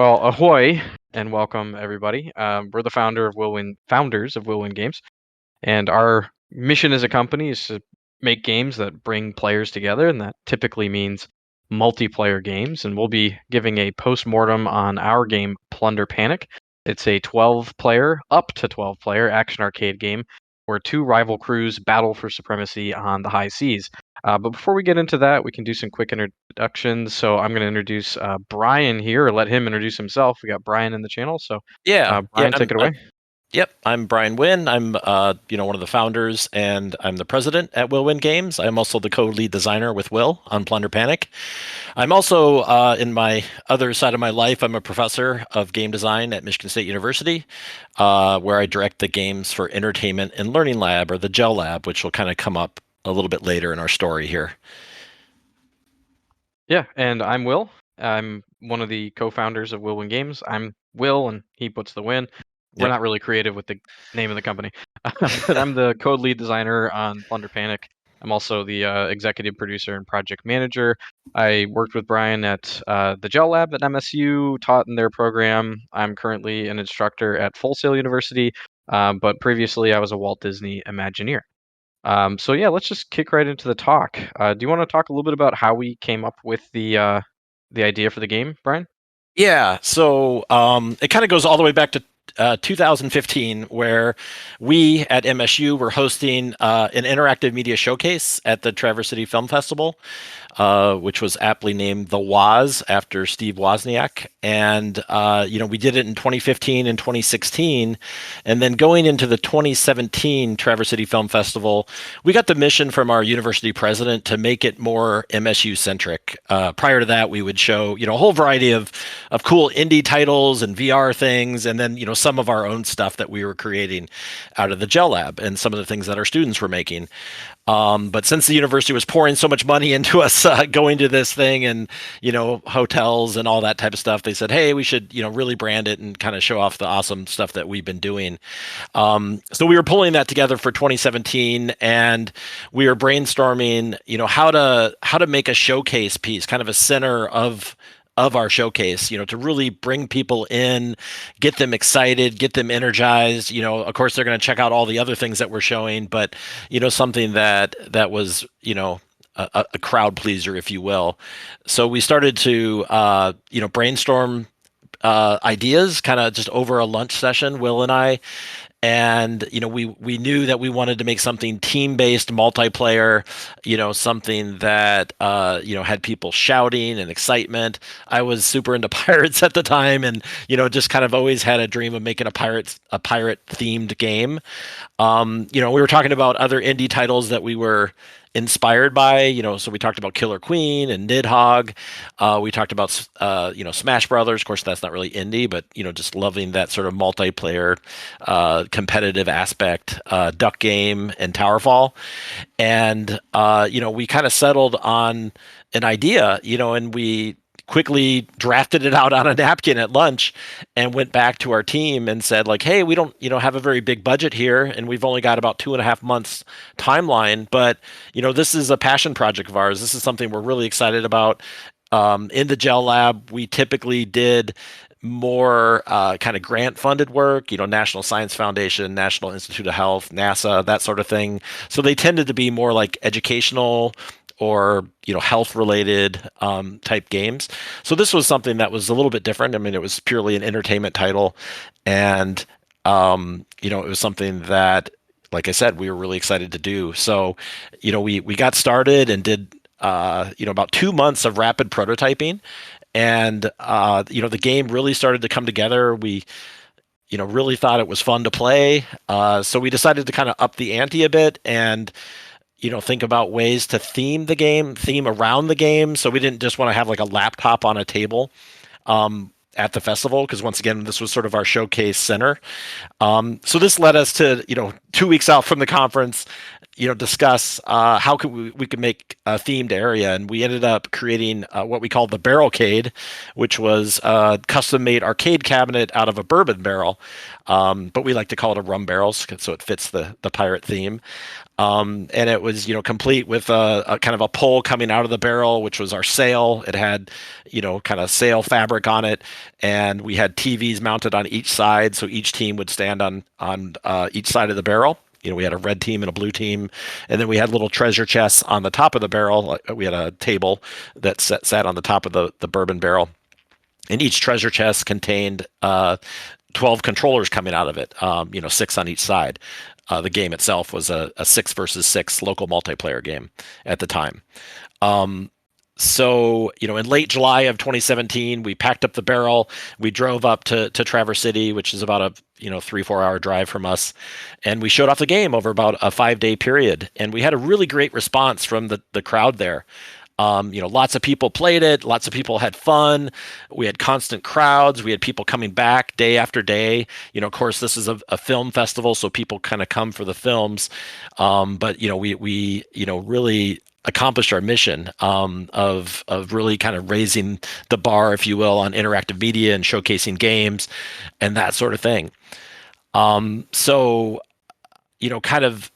Well, ahoy and welcome everybody. We're the founders of Will Win Games, and our mission as a company is to make games that bring players together, and that typically means multiplayer games. And we'll be giving a post-mortem on our game, Plunder Panic. It's a 12-player, up to 12-player action arcade game where two rival crews battle for supremacy on the high seas. But before we get into that, we can do some quick introductions. So I'm going to introduce Brian here, or let him introduce himself. We got Brian in the channel. So, Yeah, yeah. Brian, take it away. Yep. I'm Brian Wynn. I'm one of the founders, and I'm the president at Will Win Games. I'm also the co-lead designer with Will on Plunder Panic. I'm also in my other side of my life, I'm a professor of game design at Michigan State University, where I direct the Games for Entertainment and Learning Lab, or the GEL Lab, which will kind of come up a little bit later in our story here. Yeah, and I'm Will. I'm one of the co-founders of Will Win Games. I'm Will, and he puts the win. We're Yep. not really creative with the name of the company, but I'm the code lead designer on Plunder Panic. I'm also the executive producer and project manager. I worked with Brian at the GEL Lab at MSU, taught in their program. I'm currently an instructor at Full Sail University, but previously I was a Walt Disney Imagineer. So yeah, let's just kick right into the talk. Do you want to talk a little bit about how we came up with the idea for the game, Brian? Yeah, so it kind of goes all the way back to 2015, where we at MSU were hosting an interactive media showcase at the Traverse City Film Festival, which was aptly named the Woz after Steve Wozniak. And we did it in 2015 and 2016, and then going into the 2017 Traverse City Film Festival, we got the mission from our university president to make it more MSU centric. Prior to that, we would show a whole variety of cool indie titles and VR things, and then some of our own stuff that we were creating out of the GEL Lab and some of the things that our students were making. But since the university was pouring so much money into us going to this thing, and hotels and all that type of stuff, they said, hey, we should really brand it and kind of show off the awesome stuff that we've been doing. So we were pulling that together for 2017, and we were brainstorming how to make a showcase piece, kind of a center of our showcase, to really bring people in, get them excited, get them energized. Of course, they're going to check out all the other things that we're showing, but something that was a crowd pleaser, if you will. So we started to brainstorm ideas, kind of just over a lunch session, Will and I. And we knew that we wanted to make something team-based, multiplayer, something that had people shouting and excitement. I was super into pirates at the time, and just kind of always had a dream of making a pirate themed game. We were talking about other indie titles that we were inspired by, so we talked about Killer Queen and Nidhogg. We talked about, Smash Brothers. Of course, that's not really indie, but, just loving that sort of multiplayer, competitive aspect, Duck Game and Towerfall. And, we kind of settled on an idea, and we quickly drafted it out on a napkin at lunch and went back to our team and said, like, hey, we don't have a very big budget here, and we've only got about 2.5 months timeline, but this is a passion project of ours. This is something we're really excited about. In the GEL Lab, we typically did more kind of grant funded work, National Science Foundation, National Institute of Health, NASA, that sort of thing. So they tended to be more like educational or health related type games. So this was something that was a little bit different. I mean, it was purely an entertainment title, and it was something that, like I said, we were really excited to do. So we got started and did about 2 months of rapid prototyping, and the game really started to come together. We really thought it was fun to play, so we decided to kind of up the ante a bit and think about ways to theme around the game. So we didn't just want to have like a laptop on a table at the festival, because once again, this was sort of our showcase center. So this led us to, 2 weeks out from the conference, discuss how could we could make a themed area, and we ended up creating what we called the Barrelcade, which was a custom-made arcade cabinet out of a bourbon barrel, but we like to call it a rum barrel, so it fits the pirate theme. And it was, complete with a kind of a pole coming out of the barrel, which was our sail. It had, kind of sail fabric on it, and we had TVs mounted on each side, so each team would stand on each side of the barrel. We had a red team and a blue team, and then we had little treasure chests on the top of the barrel. We had a table that sat on the top of the bourbon barrel, and each treasure chest contained 12 controllers coming out of it, 6 on each side. The game itself was a 6 versus 6 local multiplayer game at the time. So, in late July of 2017, we packed up the barrel. We drove up to Traverse City, which is about a 3-4 hour drive from us, and we showed off the game over about a 5-day period. And we had a really great response from the crowd there. Lots of people played it. Lots of people had fun. We had constant crowds. We had people coming back day after day. Of course, this is a film festival, so people kind of come for the films. But we really accomplished our mission of really kind of raising the bar, if you will, on interactive media and showcasing games and that sort of thing. So, kind of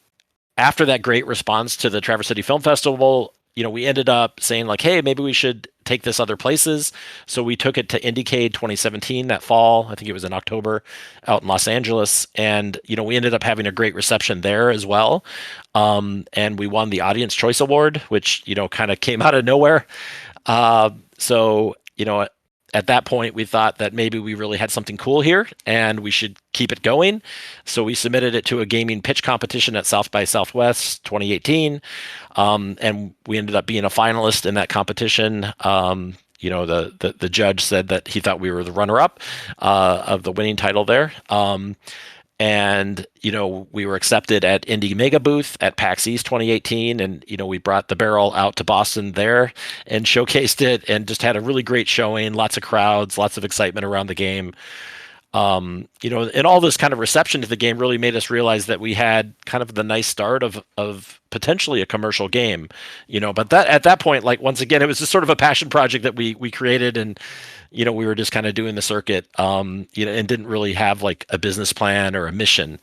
after that great response to the Traverse City Film Festival, we ended up saying like, hey, maybe we should take this other places. So we took it to IndieCade 2017 that fall. I think it was in October out in Los Angeles. And, we ended up having a great reception there as well. And we won the Audience Choice Award, which, kind of came out of nowhere. So, at that point, we thought that maybe we really had something cool here and we should keep it going. So we submitted it to a gaming pitch competition at South by Southwest 2018. And we ended up being a finalist in that competition. The judge said that he thought we were the runner-up of the winning title there. And, we were accepted at Indie Mega Booth at PAX East 2018. And, we brought the barrel out to Boston there and showcased it and just had a really great showing, lots of crowds, lots of excitement around the game. And all this kind of reception to the game really made us realize that we had kind of the nice start of potentially a commercial game, but that at that point, like, once again, it was just sort of a passion project that we created, and, we were just kind of doing the circuit, and didn't really have like a business plan or a mission.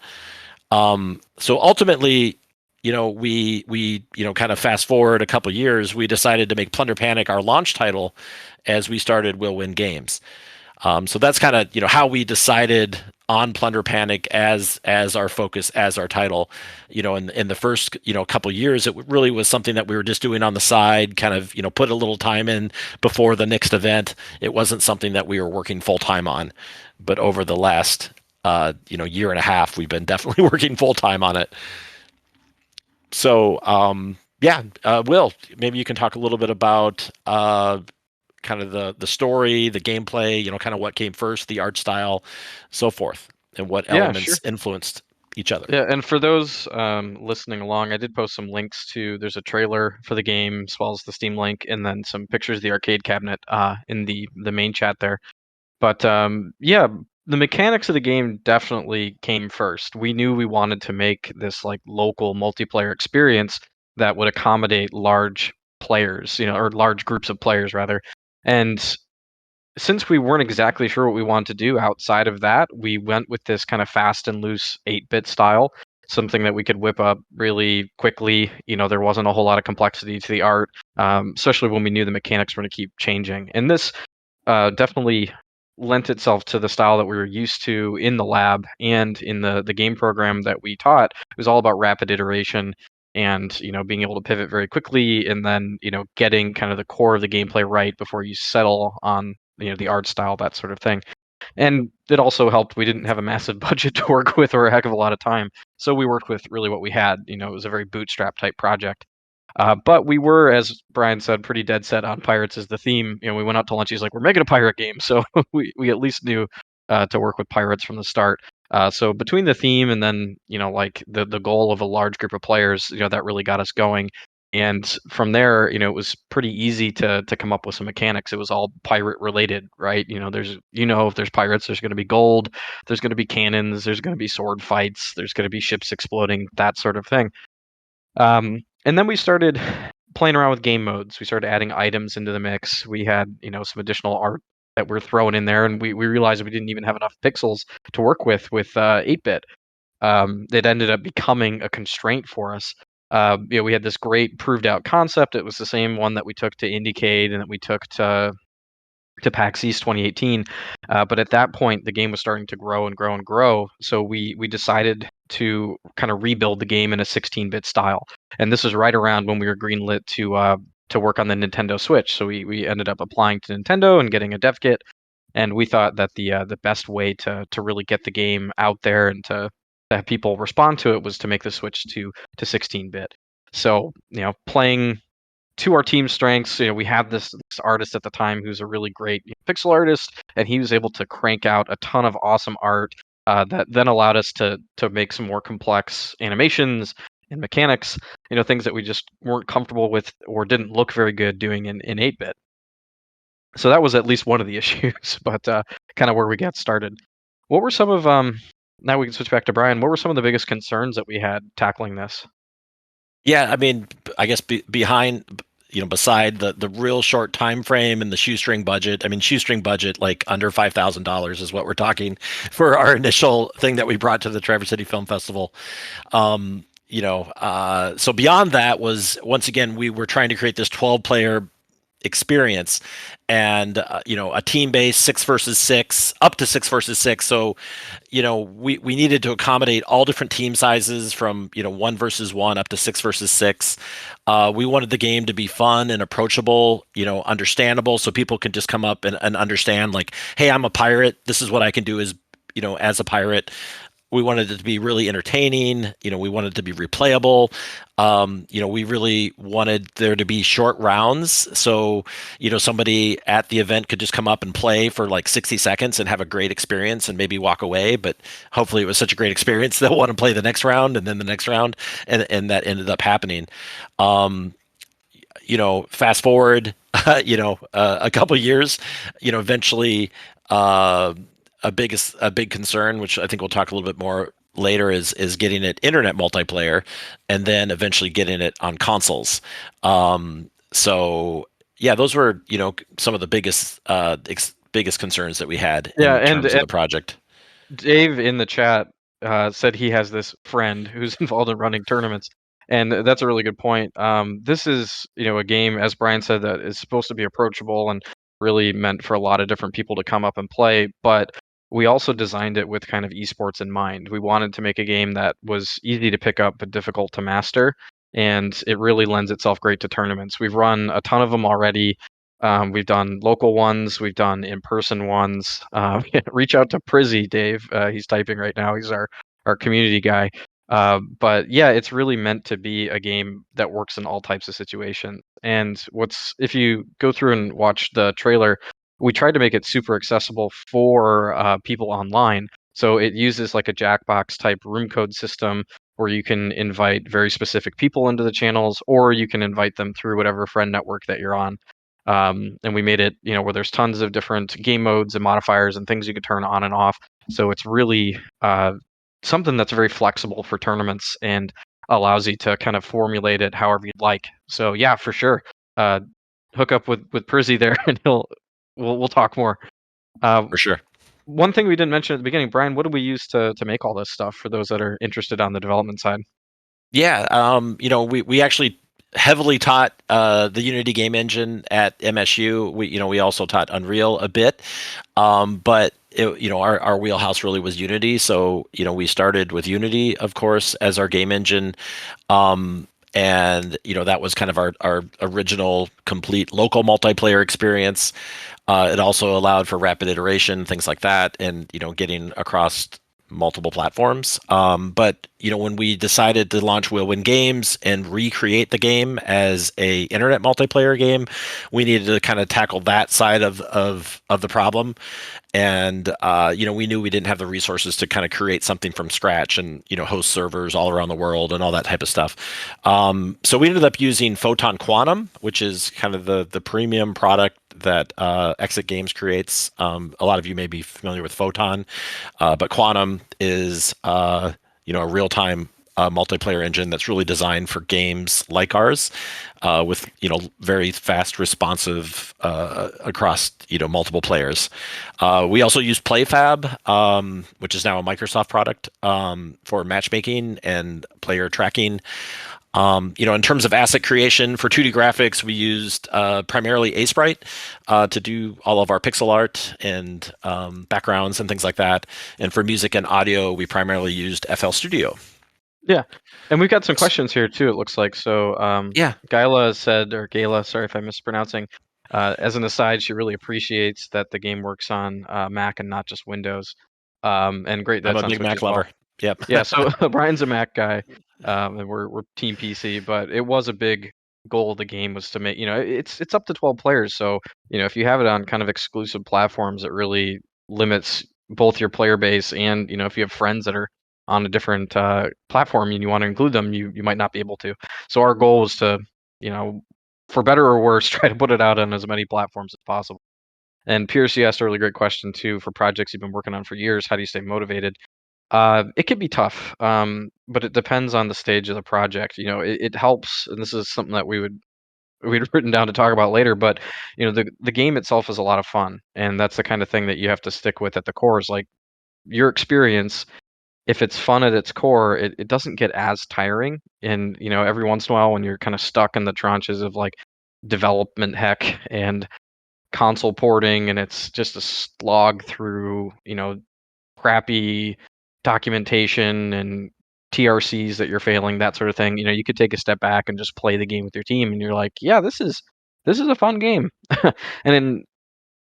So ultimately, we kind of fast forward a couple years, we decided to make Plunder Panic our launch title as we started Will Win Games. So that's kind of how we decided on Plunder Panic as our focus, as our title. In the first couple years, it really was something that we were just doing on the side, kind of put a little time in before the next event. It wasn't something that we were working full time on, but over the last year and a half, we've been definitely working full time on it. So Will, maybe you can talk a little bit about kind of the story, the gameplay, kind of what came first, the art style, so forth, and what elements Sure. influenced each other. Yeah, and for those listening along, I did post some links to. There's a trailer for the game, as well as the Steam link, and then some pictures of the arcade cabinet in the main chat there. But yeah, the mechanics of the game definitely came first. We knew we wanted to make this like local multiplayer experience that would accommodate large players, or large groups of players rather. And since we weren't exactly sure what we wanted to do outside of that, we went with this kind of fast and loose 8-bit style, something that we could whip up really quickly. There wasn't a whole lot of complexity to the art, especially when we knew the mechanics were going to keep changing. And this definitely lent itself to the style that we were used to in the lab and in the game program that we taught. It was all about rapid iteration and being able to pivot very quickly, and then getting kind of the core of the gameplay right before you settle on the art style, that sort of thing. And it also helped we didn't have a massive budget to work with or a heck of a lot of time, so we worked with really what we had. It was a very bootstrap type project. But we were, as Brian said, pretty dead set on pirates as the theme. We went out to lunch. He's like, "We're making a pirate game," so we at least knew to work with pirates from the start. So between the theme and then like the goal of a large group of players, that really got us going. And from there, it was pretty easy to come up with some mechanics. It was all pirate related, right? There's if there's pirates, there's going to be gold, there's going to be cannons, there's going to be sword fights, there's going to be ships exploding, that sort of thing. And then we started playing around with game modes. We started adding items into the mix. We had, some additional art that we're throwing in there, and we realized we didn't even have enough pixels to work with 8-bit. It ended up becoming a constraint for us. We had this great proved out concept. It was the same one that we took to Indiecade and that we took to PAX East 2018. But at that point, the game was starting to grow and grow and grow. So we decided to kind of rebuild the game in a 16-bit style. And this was right around when we were greenlit to work on the Nintendo Switch. So we ended up applying to Nintendo and getting a dev kit. And we thought that the best way to really get the game out there and to have people respond to it was to make the switch to 16-bit. So playing to our team strengths, we had this artist at the time who's a really great pixel artist, and he was able to crank out a ton of awesome art that then allowed us to make some more complex animations and mechanics, things that we just weren't comfortable with or didn't look very good doing in 8-bit. So that was at least one of the issues, but kind of where we got started. What were some of now we can switch back to Brian. What were some of the biggest concerns that we had tackling this? Yeah, I mean, I guess behind, beside the real short time frame and the shoestring budget. I mean, shoestring budget like under $5,000 is what we're talking for our initial thing that we brought to the Traverse City Film Festival. So beyond that was once again we were trying to create this 12-player experience, and a team base 6 versus 6, up to 6 versus 6. So we needed to accommodate all different team sizes from 1 versus 1 up to 6 versus 6. We wanted the game to be fun and approachable, understandable, so people can just come up and understand, like, hey, I'm a pirate, this is what I can do as a pirate. We wanted it to be really entertaining. We wanted it to be replayable. We really wanted there to be short rounds. So, somebody at the event could just come up and play for like 60 seconds and have a great experience and maybe walk away. But hopefully it was such a great experience they'll want to play the next round and then the next round. And that ended up happening. Fast forward, a couple of years, eventually, a big concern, which I think we'll talk a little bit more later, is getting it internet multiplayer, and then eventually getting it on consoles. So yeah, those were some of the biggest concerns that we had Yeah, in terms of the project. Dave in the chat said he has this friend who's involved in running tournaments, and that's a really good point. This is, a game, as Brian said, that is supposed to be approachable and really meant for a lot of different people to come up and play. But we also designed it with kind of esports in mind. We wanted to make a game that was easy to pick up but difficult to master, and it really lends itself great to tournaments. We've run a ton of them already. We've done local ones, we've done in-person ones. Reach out to Prizzy, Dave. He's typing right now. He's our community guy. But yeah, it's really meant to be a game that works in all types of situations. And if you go through and watch the trailer, we tried to make it super accessible for people online. So it uses like a Jackbox type room code system where you can invite very specific people into the channels, or you can invite them through whatever friend network that you're on. And we made it, where there's tons of different game modes and modifiers and things you can turn on and off. So it's really something that's very flexible for tournaments and allows you to kind of formulate it however you'd like. So yeah, for sure. Hook up with Prizzy there, and we'll talk more. For sure. One thing we didn't mention at the beginning, Brian, what did we use to make all this stuff for those that are interested on the development side? Yeah, we actually heavily taught the Unity game engine at MSU. We also taught Unreal a bit, but our wheelhouse really was Unity. So we started with Unity, of course, as our game engine, and that was kind of our original complete local multiplayer experience. It also allowed for rapid iteration, things like that, and getting across multiple platforms. But when we decided to launch Win Games and recreate the game as a internet multiplayer game, we needed to kind of tackle that side of the problem. And we knew we didn't have the resources to kind of create something from scratch and host servers all around the world and all that type of stuff. So we ended up using Photon Quantum, which is kind of the premium product that Exit Games creates. A lot of you may be familiar with Photon, but Quantum is a real-time a multiplayer engine that's really designed for games like ours, with very fast, responsive across multiple players. We also use PlayFab, which is now a Microsoft product, for matchmaking and player tracking. In terms of asset creation for 2D graphics, we used primarily Sprite to do all of our pixel art and backgrounds and things like that. And for music and audio, we primarily used FL Studio. Yeah, and we've got some questions here too. It looks like so. Yeah, Gayla said, or Gayla, sorry if I'm mispronouncing. As an aside, she really appreciates that the game works on Mac and not just Windows. And great, I'm a that's on big Switch Mac as well. lover. Yep. Yeah, so Brian's a Mac guy, and we're Team PC, but it was a big goal of the game was to make, it's up to 12 players, so if you have it on kind of exclusive platforms, it really limits both your player base and if you have friends that are on a different platform and you want to include them, you might not be able to. So our goal was to, you know, for better or worse, try to put it out on as many platforms as possible. And Pierce, you asked a really great question too. For projects you've been working on for years, how do you stay motivated? It can be tough, but it depends on the stage of the project. It helps, and this is something that we'd written down to talk about later. But the game itself is a lot of fun, and that's the kind of thing that you have to stick with at the core. Is like your experience. If it's fun at its core, it doesn't get as tiring. And every once in a while, when you're kind of stuck in the tranches of like development heck and console porting, and it's just a slog through crappy documentation and TRCs that you're failing, that sort of thing. You could take a step back and just play the game with your team, and you're like, yeah, this is a fun game. And then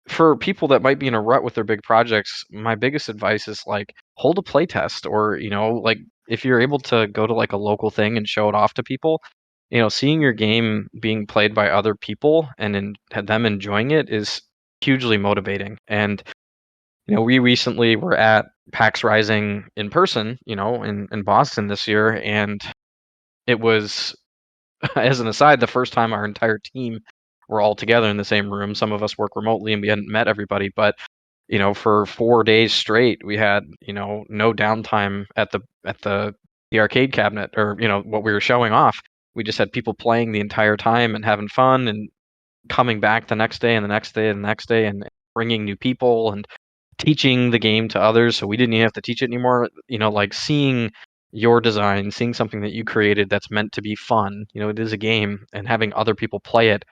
for people that might be in a rut with their big projects, my biggest advice is like hold a play test, or like if you're able to go to like a local thing and show it off to people. Seeing your game being played by other people and them enjoying it is hugely motivating. And we recently were at PAX Rising in person, in Boston this year, and it was, as an aside, the first time our entire team were all together in the same room. Some of us work remotely and we hadn't met everybody, but for 4 days straight, we had no downtime at the arcade cabinet, or what we were showing off. We just had people playing the entire time and having fun and coming back the next day and the next day and the next day and bringing new people and teaching the game to others, so we didn't even have to teach it anymore. Like seeing your design, seeing something that you created that's meant to be fun, it is a game, and having other people play it,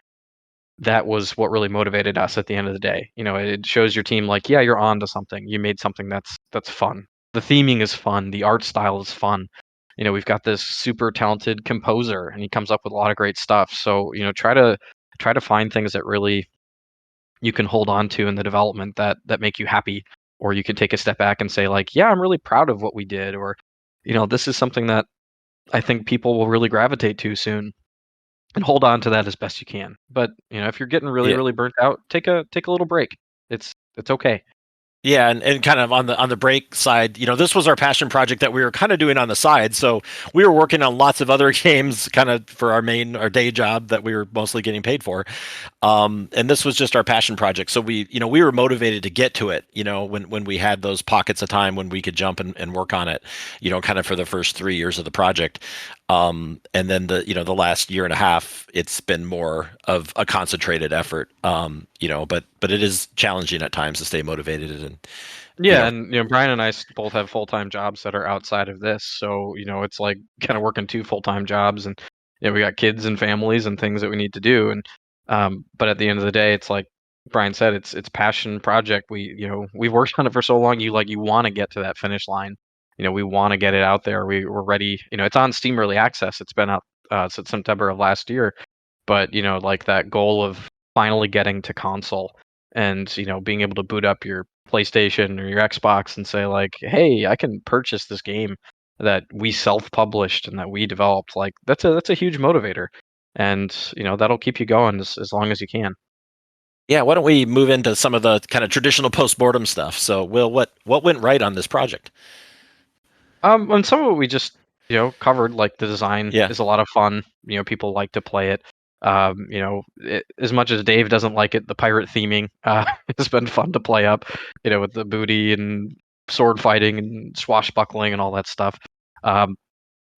that was what really motivated us at the end of the day. It shows your team like, yeah, you're on to something. You made something that's fun. The theming is fun, the art style is fun. We've got this super talented composer and he comes up with a lot of great stuff. So, try to find things that really you can hold on to in the development that make you happy, or you can take a step back and say like, yeah, I'm really proud of what we did, or this is something that I think people will really gravitate to soon, and hold on to that as best you can. But if you're getting really Yeah. really burnt out, take a little break. It's okay. Yeah, and kind of on the break side, this was our passion project that we were kind of doing on the side. So we were working on lots of other games, kind of for our day job that we were mostly getting paid for. And this was just our passion project. So we were motivated to get to it. When we had those pockets of time when we could jump and work on it. Kind of for the first 3 years of the project. And then the last year and a half, it's been more of a concentrated effort. But it is challenging at times to stay motivated and you Yeah, know and Brian and I both have full-time jobs that are outside of this, so it's like kind of working two full-time jobs, and we got kids and families and things that we need to do, and but at the end of the day, it's like Brian said, it's passion project. We've worked on it for so long. You want to get to that finish line. We want to get it out there. We're ready. It's on Steam Early Access. It's been out since September of last year, but like that goal of finally getting to console, and being able to boot up your PlayStation or your Xbox and say like, hey, I can purchase this game that we self-published and that we developed. Like that's a huge motivator, and that'll keep you going as long as you can. yeah. Why don't we move into some of the kind of traditional post-mortem stuff? So, Will, what went right on this project? And some of it we just covered. Like the design Yeah. is a lot of fun. People like to play it. As much as Dave doesn't like it, the pirate theming has been fun to play up. With the booty and sword fighting and swashbuckling and all that stuff. Um,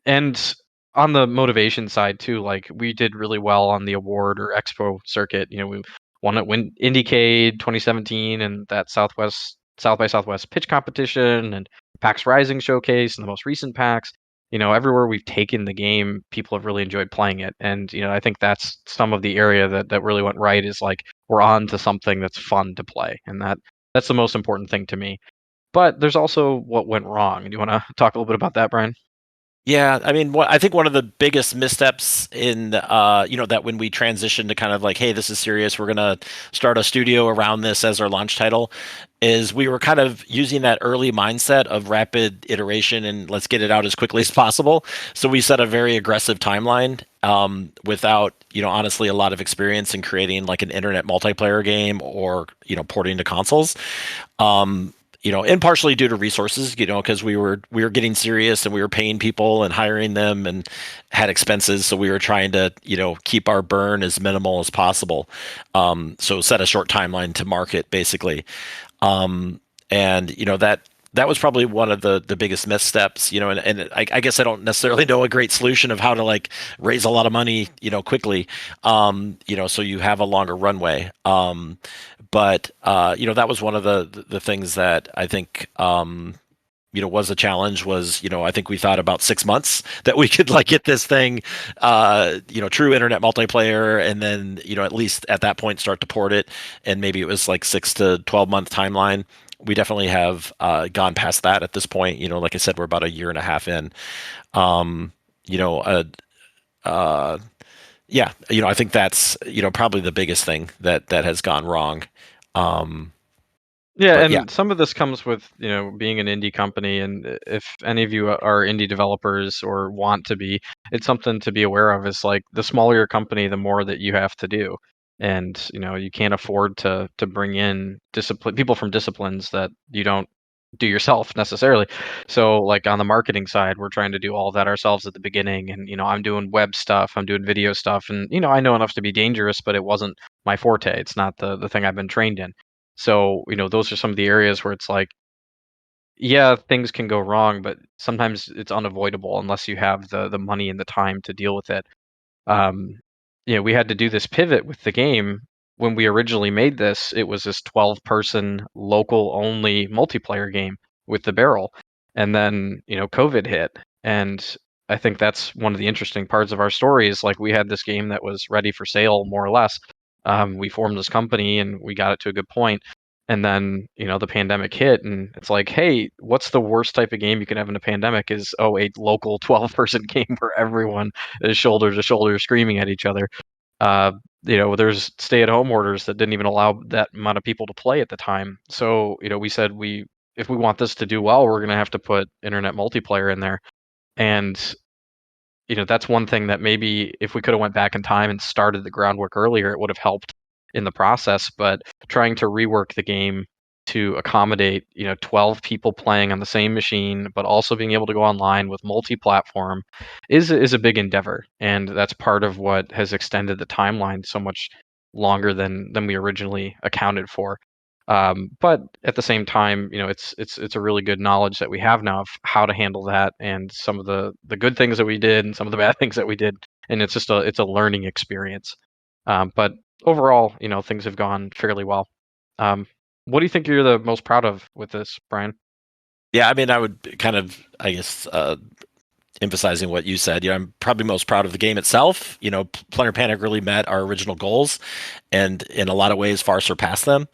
And on the motivation side too, like we did really well on the award or expo circuit. We won at Indiecade 2017 and that South by Southwest pitch competition and PAX Rising showcase and the most recent PAX. Everywhere we've taken the game, people have really enjoyed playing it. And I think that's some of the area that really went right is like we're on to something that's fun to play, and that's the most important thing to me. But there's also what went wrong. Do you want to talk a little bit about that, Brian? Yeah, I mean, I think one of the biggest missteps in, that when we transitioned to kind of like, hey, this is serious, we're gonna start a studio around this as our launch title, is we were kind of using that early mindset of rapid iteration and let's get it out as quickly as possible. So we set a very aggressive timeline, without, honestly, a lot of experience in creating like an internet multiplayer game or, porting to consoles. And partially due to resources, because we were getting serious and we were paying people and hiring them and had expenses, so we were trying to keep our burn as minimal as possible. So set a short timeline to market basically, and that was probably one of the biggest missteps, and I guess I don't necessarily know a great solution of how to like raise a lot of money, quickly, so you have a longer runway. But that was one of the things that I think, was a challenge. Was, I think we thought about 6 months that we could like get this thing, true internet multiplayer, and then at least at that point start to port it, and maybe it was like 6 to 12 month timeline. We definitely have gone past that at this point. Like I said, we're about a year and a half in. Um, you know, uh, uh, yeah, I think that's probably the biggest thing that has gone wrong. Um, Yeah, but yeah, and some of this comes with, being an indie company, and if any of you are indie developers or want to be, it's something to be aware of. Is like the smaller your company, the more that you have to do, and you can't afford to bring in discipline people from disciplines that you don't do yourself necessarily. So, like on the marketing side, we're trying to do all that ourselves at the beginning, and I'm doing web stuff, I'm doing video stuff, and I know enough to be dangerous, but it wasn't my forte. It's not the thing I've been trained in. So, those are some of the areas where it's like, yeah, things can go wrong, but sometimes it's unavoidable unless you have the money and the time to deal with it. Um, we had to do this pivot with the game. When we originally made this, it was this 12-person local only multiplayer game with the barrel. And then, COVID hit. And I think that's one of the interesting parts of our story is like we had this game that was ready for sale, more or less. We formed this company and we got it to a good point. And then, the pandemic hit, and it's like, hey, what's the worst type of game you can have in a pandemic is, oh, a local 12-person game where everyone is shoulder to shoulder screaming at each other. Uh, there's stay-at-home orders that didn't even allow that amount of people to play at the time. So, we said if we want this to do well, we're gonna have to put internet multiplayer in there. And that's one thing that maybe if we could have went back in time and started the groundwork earlier, it would have helped in the process. But trying to rework the game to accommodate 12 people playing on the same machine, but also being able to go online with multi-platform is a big endeavor, and that's part of what has extended the timeline so much longer than we originally accounted for. But at the same time, it's a really good knowledge that we have now of how to handle that and some of the good things that we did and some of the bad things that we did, and it's a learning experience. But overall, things have gone fairly well. Um, what do you think you're the most proud of with this, Brian? yeah. I mean, I would kind of, I guess, emphasizing what you said. I'm probably most proud of the game itself. Plunder Panic really met our original goals, and in a lot of ways, far surpassed them.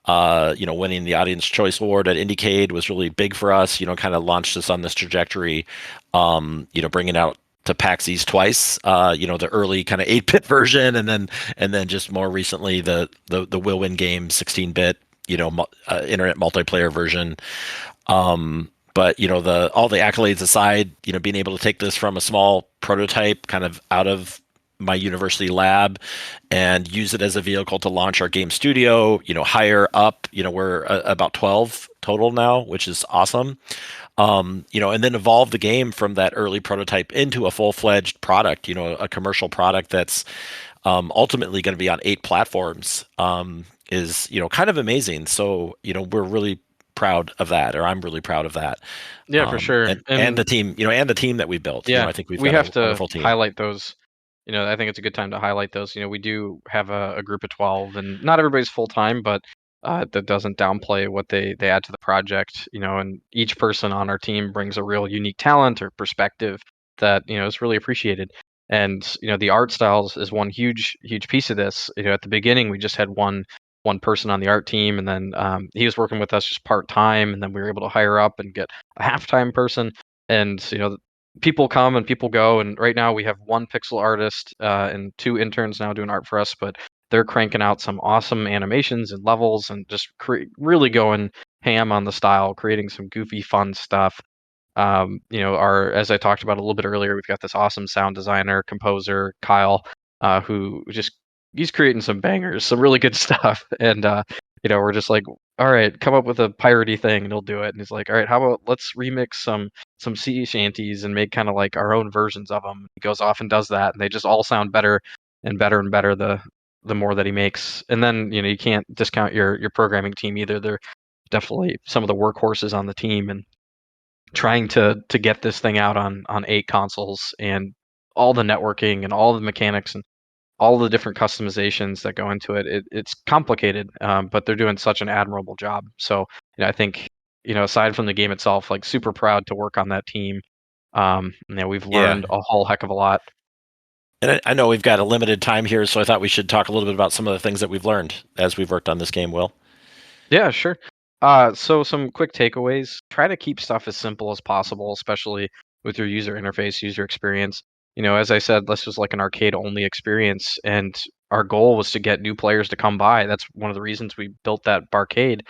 Winning the Audience Choice Award at Indiecade was really big for us. Kind of launched us on this trajectory. Bringing out to PAX East twice. The early kind of 8-bit version, and then just more recently the Will Win game 16-bit. Internet multiplayer version. But the all the accolades aside, being able to take this from a small prototype, kind of out of my university lab, and use it as a vehicle to launch our game studio. Higher up, we're about 12 total now, which is awesome. And then evolve the game from that early prototype into a full-fledged product. A commercial product that's ultimately going to be on 8 platforms. Is kind of amazing. So we're really proud of that, or I'm really proud of that. Yeah, for sure. And And the team, and the team that we built. yeah, I think we've we got a have to wonderful team. highlight those. I think it's a good time to highlight those. We do have a group of 12, and not everybody's full time, but that doesn't downplay what they add to the project. And each person on our team brings a real unique talent or perspective that is really appreciated. And the art styles is one huge piece of this. At the beginning, we just had one person on the art team, and then he was working with us just part time, and then we were able to hire up and get a half time person. And people come and people go, and right now we have one pixel artist and two interns now doing art for us, but they're cranking out some awesome animations and levels and just really going ham on the style, creating some goofy fun stuff. Our as I talked about a little bit earlier, we've got this awesome sound designer, composer, Kyle, who just he's creating some bangers, some really good stuff. And we're just like, all right, come up with a piratey thing, and he'll do it. And he's like, all right, how about let's remix some sea shanties and make kind of like our own versions of them. He goes off and does that, and they just all sound better and better and better the more that he makes. And then you can't discount your programming team either. They're definitely some of the workhorses on the team, and trying to get this thing out on 8 consoles, and all the networking and all the mechanics and all the different customizations that go into it. It's complicated, but they're doing such an admirable job. So I think aside from the game itself, like super proud to work on that team. We've Yeah. learned a whole heck of a lot. And I know we've got a limited time here, so I thought we should talk a little bit about some of the things that we've learned as we've worked on this game, Will. Yeah, sure. So some quick takeaways. Try to keep stuff as simple as possible, especially with your user interface, user experience. As I said, this was like an arcade only experience, and our goal was to get new players to come by. That's one of the reasons we built that barcade.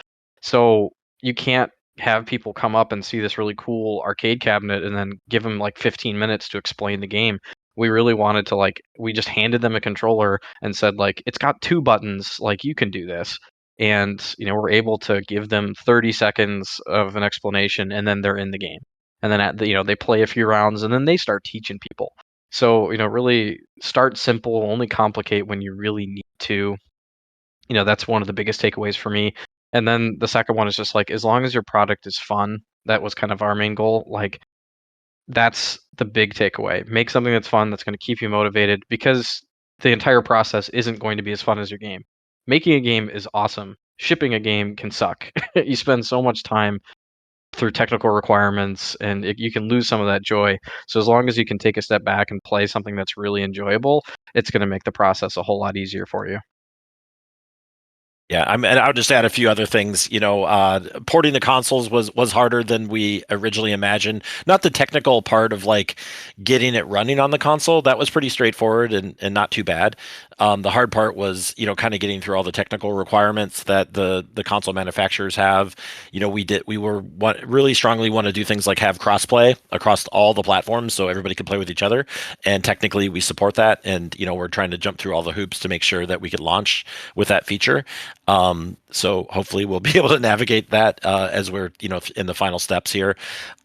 So you can't have people come up and see this really cool arcade cabinet and then give them like 15 minutes to explain the game. We really wanted to we just handed them a controller and said like it's got two buttons, like you can do this. And we're able to give them 30 seconds of an explanation, and then they're in the game. And then they play a few rounds, and then they start teaching people. So really start simple, only complicate when you really need to. That's one of the biggest takeaways for me. And then the second one is just like, as long as your product is fun, that was kind of our main goal. Like, that's the big takeaway. Make something that's fun, that's going to keep you motivated, because the entire process isn't going to be as fun as your game. Making a game is awesome. Shipping a game can suck. You spend so much time through technical requirements, and you can lose some of that joy. So as long as you can take a step back and play something that's really enjoyable, it's going to make the process a whole lot easier for you. Yeah, and I'll just add a few other things. Porting the consoles was harder than we originally imagined. Not the technical part of like getting it running on the console. That was pretty straightforward and not too bad. The hard part was, kind of getting through all the technical requirements that the console manufacturers have. Really strongly want to do things like have crossplay across all the platforms so everybody can play with each other. And technically, we support that. And we're trying to jump through all the hoops to make sure that we could launch with that feature. So hopefully we'll be able to navigate that as we're in the final steps here.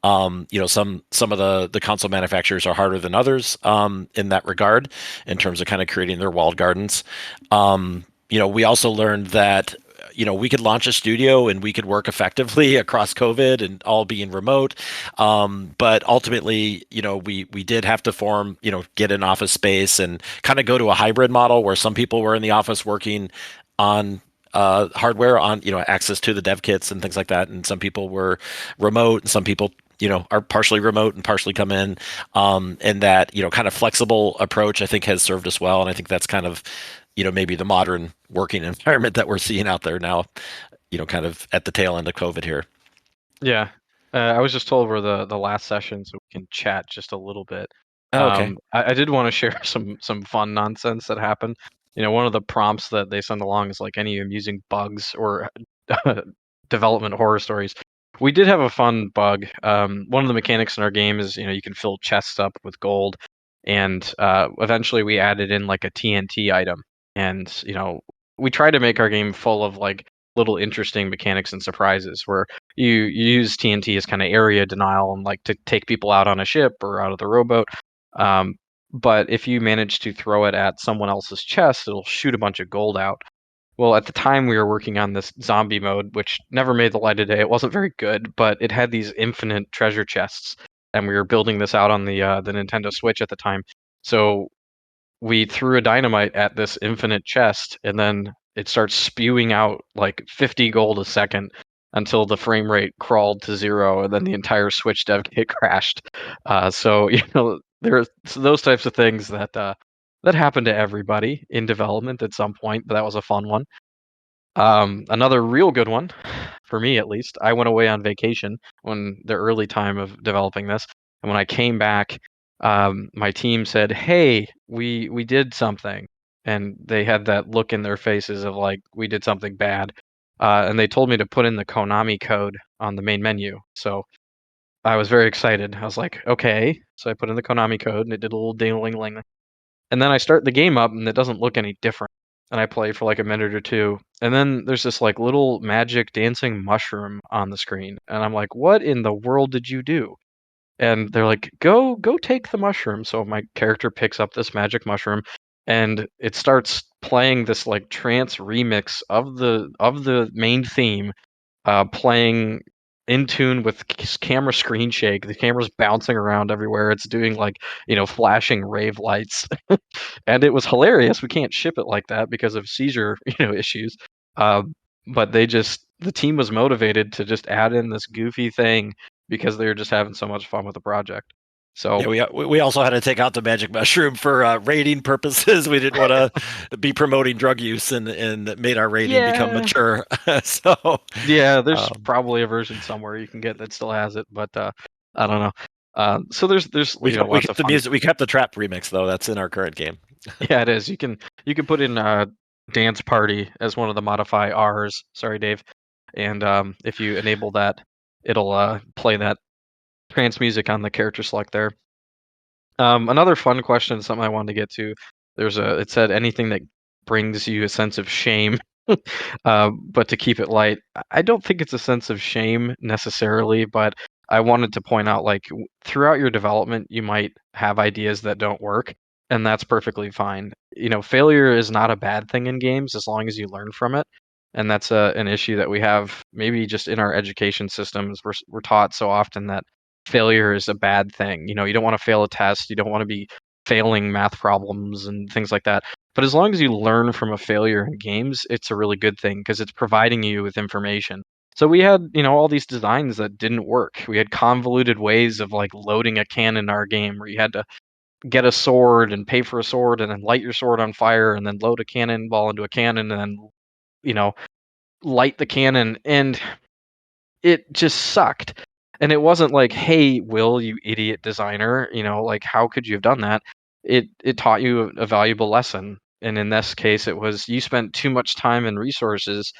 Some of the console manufacturers are harder than others in that regard in terms of kind of creating their walled gardens. We also learned that we could launch a studio and we could work effectively across COVID and all being remote. But ultimately, we did have to get an office space and kind of go to a hybrid model where some people were in the office working on hardware on access to the dev kits and things like that, and some people were remote and some people are partially remote and partially come in, and that kind of flexible approach I think has served us well, and I think that's kind of maybe the modern working environment that we're seeing out there now, kind of at the tail end of COVID here. Yeah. I was just told we're the last session, so we can chat just a little bit. Oh, okay. I did want to share some fun nonsense that happened. One of the prompts that they send along is like any amusing bugs or development horror stories. We did have a fun bug. One of the mechanics in our game is you can fill chests up with gold, and eventually we added in like a TNT item, and we try to make our game full of like little interesting mechanics and surprises where you use TNT as kind of area denial and like to take people out on a ship or out of the rowboat. Um, but if you manage to throw it at someone else's chest, it'll shoot a bunch of gold out. Well, at the time we were working on this zombie mode, which never made the light of day. It wasn't very good, but it had these infinite treasure chests, and we were building this out on the Nintendo Switch at the time. So we threw a dynamite at this infinite chest, and then it starts spewing out like 50 gold a second until the frame rate crawled to zero, and then the entire Switch dev kit crashed. So there are those types of things that happen to everybody in development at some point, but that was a fun one. Another real good one, for me at least, I went away on vacation when the early time of developing this, and when I came back, my team said, "Hey, we did something," and they had that look in their faces of like we did something bad, and they told me to put in the Konami code on the main menu. So I was very excited. I was like, "Okay," so I put in the Konami code, and it did a little ding-a-ling-ling, and then I start the game up, and it doesn't look any different. And I play for like a minute or two, and then there's this like little magic dancing mushroom on the screen, and I'm like, "What in the world did you do?" And they're like, "Go take the mushroom." So my character picks up this magic mushroom, and it starts playing this like trance remix of the main theme, playing in tune with camera screen shake. The camera's bouncing around everywhere. It's doing like flashing rave lights, and it was hilarious. We can't ship it like that because of seizure issues. But the team was motivated to just add in this goofy thing because they were just having so much fun with the project. Yeah, So we also had to take out the magic mushroom for rating purposes. We didn't want to be promoting drug use and made our rating become yeah, mature. So, yeah, there's um, probably a version somewhere you can get that still has it, but I don't know. So there's we lots kept of the fun. music. We kept the trap remix though. That's in our current game. Yeah, it is. You can put in dance party as one of the modify R's. Sorry, Dave. And if you enable that, it'll play that trance music on the character select there. Another fun question, something I wanted to get to. It said anything that brings you a sense of shame, but to keep it light. I don't think it's a sense of shame necessarily, but I wanted to point out like throughout your development, you might have ideas that don't work, and that's perfectly fine. Failure is not a bad thing in games as long as you learn from it. And that's an issue that we have maybe just in our education systems. We're taught so often that failure is a bad thing. You don't want to fail a test. You don't want to be failing math problems and things like that. But as long as you learn from a failure in games, it's a really good thing because it's providing you with information. So we had, all these designs that didn't work. We had convoluted ways of like loading a cannon in our game where you had to get a sword and pay for a sword and then light your sword on fire and then load a cannonball into a cannon and then, you know, light the cannon. And it just sucked. And it wasn't like, "Hey, Will, you idiot designer, like how could you have done that?" It taught you a valuable lesson. And in this case, it was you spent too much time and resources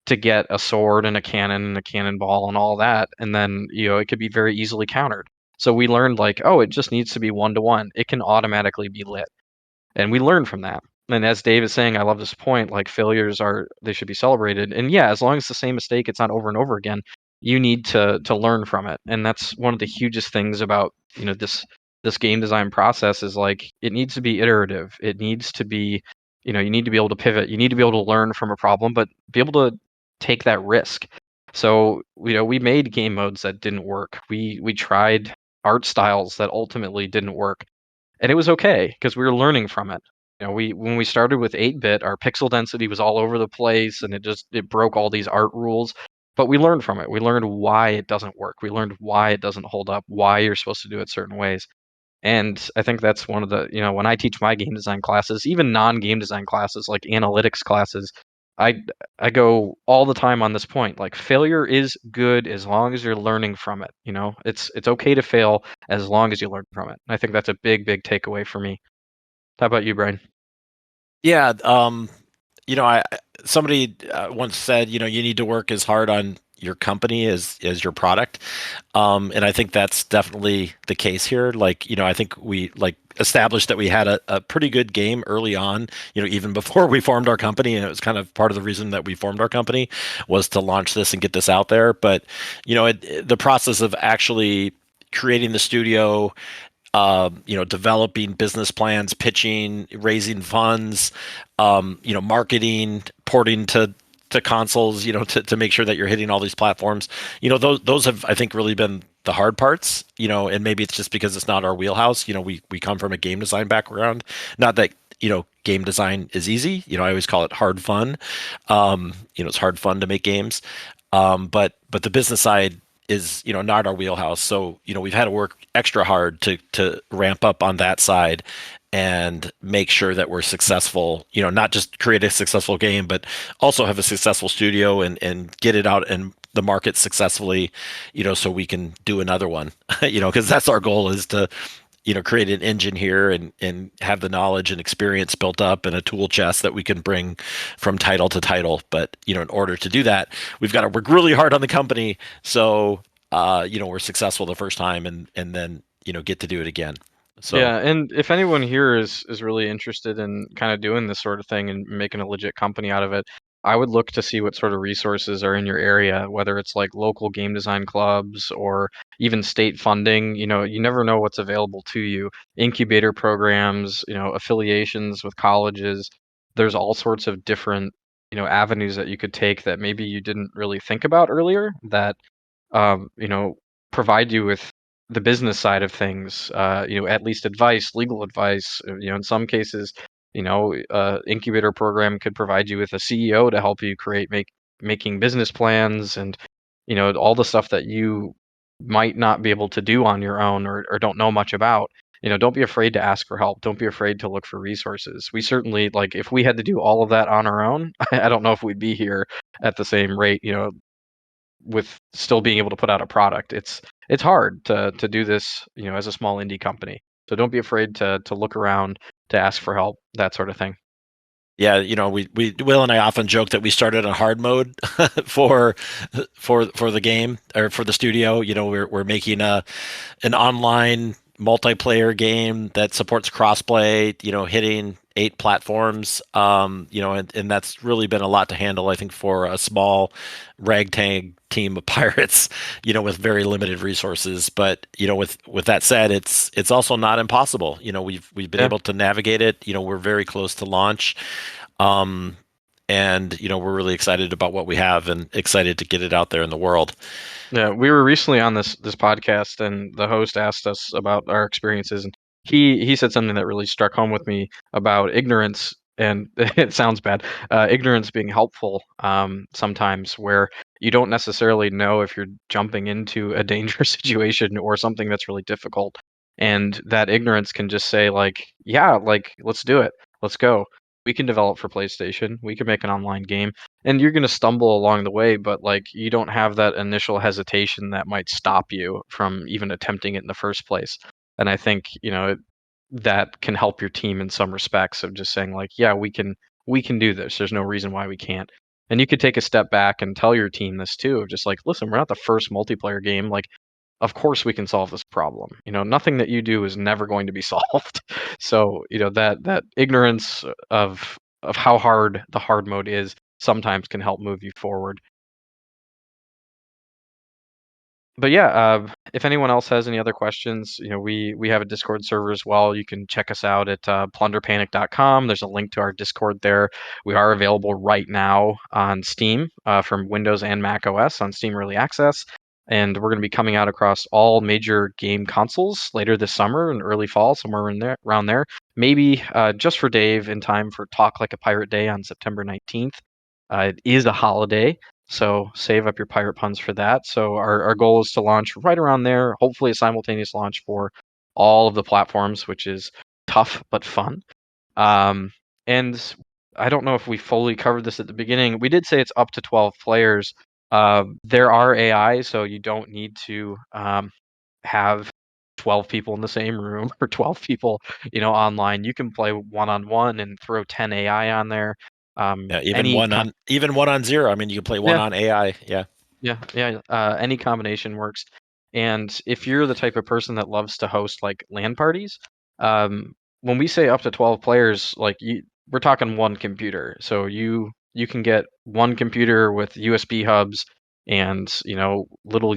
to get a sword and a cannon and a cannonball and all that, and then, it could be very easily countered. So we learned like, "Oh, it just needs to be 1 to 1. It can automatically be lit." And we learn from that. And as Dave is saying, I love this point, like failures they should be celebrated. And yeah, as long as the same mistake, it's not over and over again, you need to learn from it. And that's one of the hugest things about, this game design process is like it needs to be iterative. It needs to be, you need to be able to pivot. You need to be able to learn from a problem, but be able to take that risk. So, we made game modes that didn't work. We tried art styles that ultimately didn't work, and it was okay because we were learning from it. We when we started with 8-bit, our pixel density was all over the place, and it broke all these art rules. But we learned from it. We learned why it doesn't work. We learned why it doesn't hold up. Why you're supposed to do it certain ways. And I think that's one of the when I teach my game design classes, even non-game design classes like analytics classes, I I go all the time on this point. Like failure is good as long as you're learning from it. It's okay to fail as long as you learn from it. I think that's a big, big takeaway for me. How about you, Brian? Yeah, I somebody once said, you need to work as hard on your company as your product, and I think that's definitely the case here. Like, I think we like established that we had a pretty good game early on. Even before we formed our company, and it was kind of part of the reason that we formed our company was to launch this and get this out there. But the process of actually creating the studio, developing business plans, pitching, raising funds, marketing, porting to consoles, to make sure that you're hitting all these platforms. Those have, I think, really been the hard parts, and maybe it's just because it's not our wheelhouse. We come from a game design background. Not that, game design is easy. I always call it hard fun. It's hard fun to make games. But the business side is, not our wheelhouse. So, we've had to work extra hard to ramp up on that side and make sure that we're successful, not just create a successful game, but also have a successful studio and get it out in the market successfully, so we can do another one, because that's our goal, is to, create an engine here and have the knowledge and experience built up and a tool chest that we can bring from title to title. But, in order to do that, we've got to work really hard on the company. So, we're successful the first time and then, get to do it again. So Yeah, and if anyone here is really interested in kind of doing this sort of thing and making a legit company out of it, I would look to see what sort of resources are in your area, whether it's like local game design clubs or even state funding. You never know what's available to you. Incubator programs, affiliations with colleges. There's all sorts of different, avenues that you could take that maybe you didn't really think about earlier that um, you know, provide you with the business side of things, at least advice, legal advice. In some cases, incubator program could provide you with a CEO to help you making business plans and, all the stuff that you might not be able to do on your own or don't know much about. Don't be afraid to ask for help. Don't be afraid to look for resources. We certainly, like, if we had to do all of that on our own, I don't know if we'd be here at the same rate, with still being able to put out a product. It's hard to do this, as a small indie company. So don't be afraid to look around, to ask for help, that sort of thing. yeah, we Will and I often joke that we started on hard mode for for the game, or for the studio. We're making an online multiplayer game that supports crossplay, hitting 8 platforms. And that's really been a lot to handle, I think, for a small ragtag team of pirates, with very limited resources. But, with that said, it's also not impossible. We've been Yeah. able to navigate it. We're very close to launch. Um, and we're really excited about what we have and excited to get it out there in the world. Yeah, we were recently on this podcast, and the host asked us about our experiences, and he said something that really struck home with me about ignorance. And it sounds bad, ignorance being helpful sometimes, where you don't necessarily know if you're jumping into a dangerous situation or something that's really difficult, and that ignorance can just say like, yeah, like let's do it, let's go. We can develop for PlayStation. We can make an online game, and you're going to stumble along the way, but like you don't have that initial hesitation that might stop you from even attempting it in the first place. And I think, that can help your team in some respects, of just saying like, yeah, we can do this. There's no reason why we can't. And you could take a step back and tell your team this too, of just like, listen, we're not the first multiplayer game. Like, of course we can solve this problem. Nothing that you do is never going to be solved. So, that ignorance of how hard the hard mode is sometimes can help move you forward. But yeah, if anyone else has any other questions, we have a Discord server as well. You can check us out at plunderpanic.com. There's a link to our Discord there. We are available right now on Steam, from Windows and Mac OS on Steam Early Access. And we're going to be coming out across all major game consoles later this summer and early fall, somewhere in there, around there. Maybe just for Dave in time for Talk Like a Pirate Day on September 19th. It is a holiday, so save up your pirate puns for that. So our goal is to launch right around there, hopefully a simultaneous launch for all of the platforms, which is tough but fun. Um, and I don't know if we fully covered this at the beginning. We did say it's up to 12 players. There are AI, so you don't need to have 12 people in the same room or 12 people, online. You can play one on one and throw 10 AI on there. Yeah, even Any one on zero. I mean, you can play one Yeah, on AI. Yeah. yeah, yeah. Any combination works. And if you're the type of person that loves to host like LAN parties, when we say up to 12 players, like we're talking one computer. So you can get one computer with USB hubs and little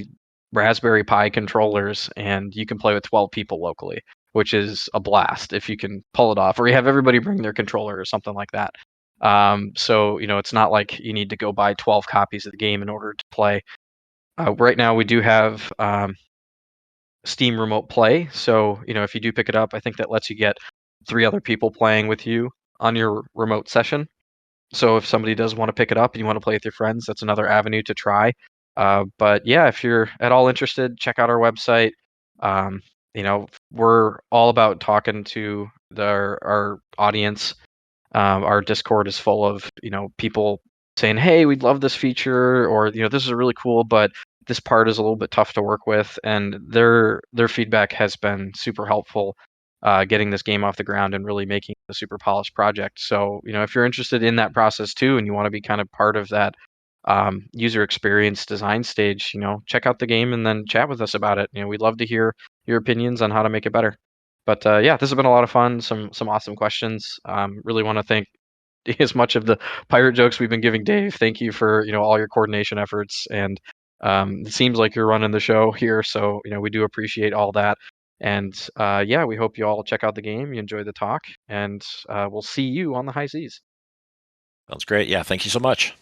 Raspberry Pi controllers, and you can play with 12 people locally, which is a blast if you can pull it off, or you have everybody bring their controller or something like that. So it's not like you need to go buy 12 copies of the game in order to play. Right now, we do have Steam Remote Play. So if you do pick it up, I think that lets you get 3 other people playing with you on your remote session. So if somebody does want to pick it up and you want to play with your friends, that's another avenue to try. But yeah, if you're at all interested, check out our website. Um, we're all about talking to our audience. Our Discord is full of people saying, "Hey, we'd love this feature," or this is really cool, but this part is a little bit tough to work with, and their feedback has been super helpful, getting this game off the ground and really making it a super polished project. So if you're interested in that process too, and you want to be kind of part of that user experience design stage, check out the game and then chat with us about it. We'd love to hear your opinions on how to make it better. But yeah, this has been a lot of fun. Some awesome questions. Really want to thank as much of the pirate jokes we've been giving Dave. Thank you for all your coordination efforts, and it seems like you're running the show here, so we do appreciate all that. And yeah, we hope you all check out the game. You enjoy the talk, and we'll see you on the high seas. Sounds great. Yeah, thank you so much.